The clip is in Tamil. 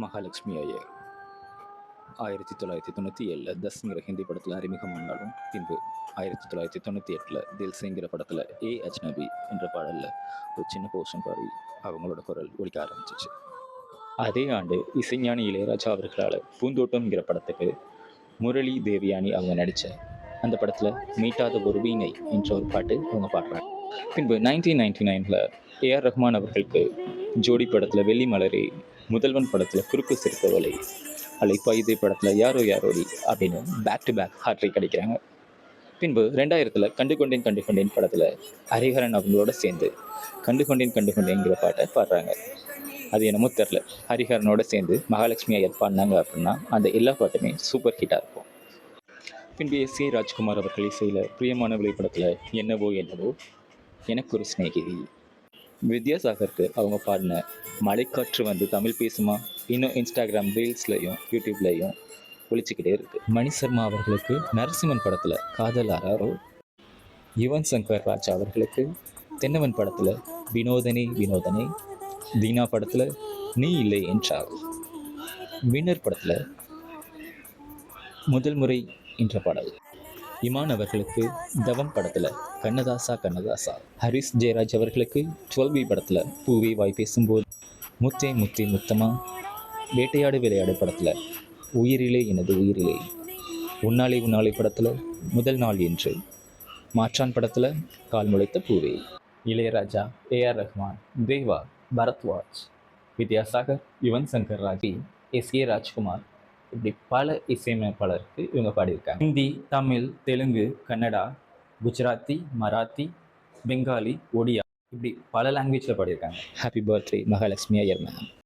மகாலட்சுமி ஐயர் 1997 தஸ்ங்கிற ஹிந்தி படத்தில் அறிமுகமானாலும் பின்பு 1998 தில்சிங்கிற படத்தில் ஏ அஜ்னபி என்ற பாடலில் ஒரு சின்ன போர்ஷன் பாடி அவங்களோட குரல் ஒலிக்க ஆரம்பிச்சிச்சு. அதே ஆண்டு இசைஞானி இளையராஜா அவர்களால் பூந்தோட்டம்ங்கிற படத்துக்கு முரளி தேவியானி அவங்க நடித்த அந்த படத்தில் மீட்டாத ஒரு வீணை என்ற ஒரு பாட்டு அவங்க பாடுறாங்க. பின்பு 1999 ஏஆர் ரஹ்மான் அவர்களுக்கு ஜோடி படத்தில் வெள்ளி மலரே, முதல்வன் படத்தில் குறுக்கு சிறுத்தவலை, அலைப்பாயுதே படத்தில் யாரோ யாரோடி அப்படின்னு பேக் டு பேக் ஹாட்ரிக் கிடைக்கிறாங்க. பின்பு 2000 கண்டுகொண்டேன் படத்தில் ஹரிஹரன் அவங்களோட சேர்ந்து கண்டுகொண்டேன்ங்கிற பாட்டை பாடுறாங்க. அது என்னமோ தெரில, ஹரிஹரனோட சேர்ந்து மகாலட்சுமி ஐயர் பாடினாங்க அப்படின்னா அந்த எல்லா பாட்டுமே சூப்பர் ஹிட்டாக இருக்கும். பின்பு எஸ்.ஏ. ராஜ்குமார் அவர்கள் இசையில் பிரியமான விளைப்படத்தில் என்னவோ என்னவோ, எனக்கு ஒரு சிநேகிதி, வித்யாசாகருக்கு அவங்க பாடின மழைக்காற்று வந்து தமிழ் பேசுமா இன்னும் இன்ஸ்டாகிராம் ரீல்ஸ்லையும் யூடியூப்லையும் ஒழிச்சிக்கிட்டே இருக்கு. மணி சர்மா அவர்களுக்கு நரசிம்மன் படத்தில் காதல் ஆராரோ, யுவன் சங்கர் ராஜா அவர்களுக்கு தென்னவன் படத்தில் வினோதனே வினோதனே, தீனா படத்தில் நீ இல்லை என்றால், வின்னர் படத்தில் முதல் முறை என்ற பாடல், இமான் அவர்களுக்கு தவம் படத்தில் கண்ணதாசா கண்ணதாசா, ஹரிஸ் ஜெயராஜ் அவர்களுக்கு 12B படத்தில் பூவே வாய் பேசும்போது, முத்தே முத்தே முத்தமா, வேட்டையாடு விளையாடு படத்தில் உயிரிலே எனது உயிரிலே, உன்னாலே உன்னாலே படத்தில் முதல் நாள் என்று, மாற்றான் படத்தில் கால் முளைத்த பூவே. இளையராஜா, ஏஆர் ரஹ்மான், தேவா, பரத்வாஜ், வித்யாசாகர், யுவன் சங்கர் ராஜா, எஸ்.ஏ. ராஜ்குமார், இப்படி பல இசையமைப்பாளருக்கு இவங்க பாடியிருக்காங்க. ஹிந்தி, தமிழ், தெலுங்கு, கன்னடா, குஜராத்தி, மராத்தி, பெங்காலி, ஒடியா, இப்படி பல லாங்குவேஜில் பாடியிருக்காங்க. Happy birthday Mahalakshmi Iyer ma'am.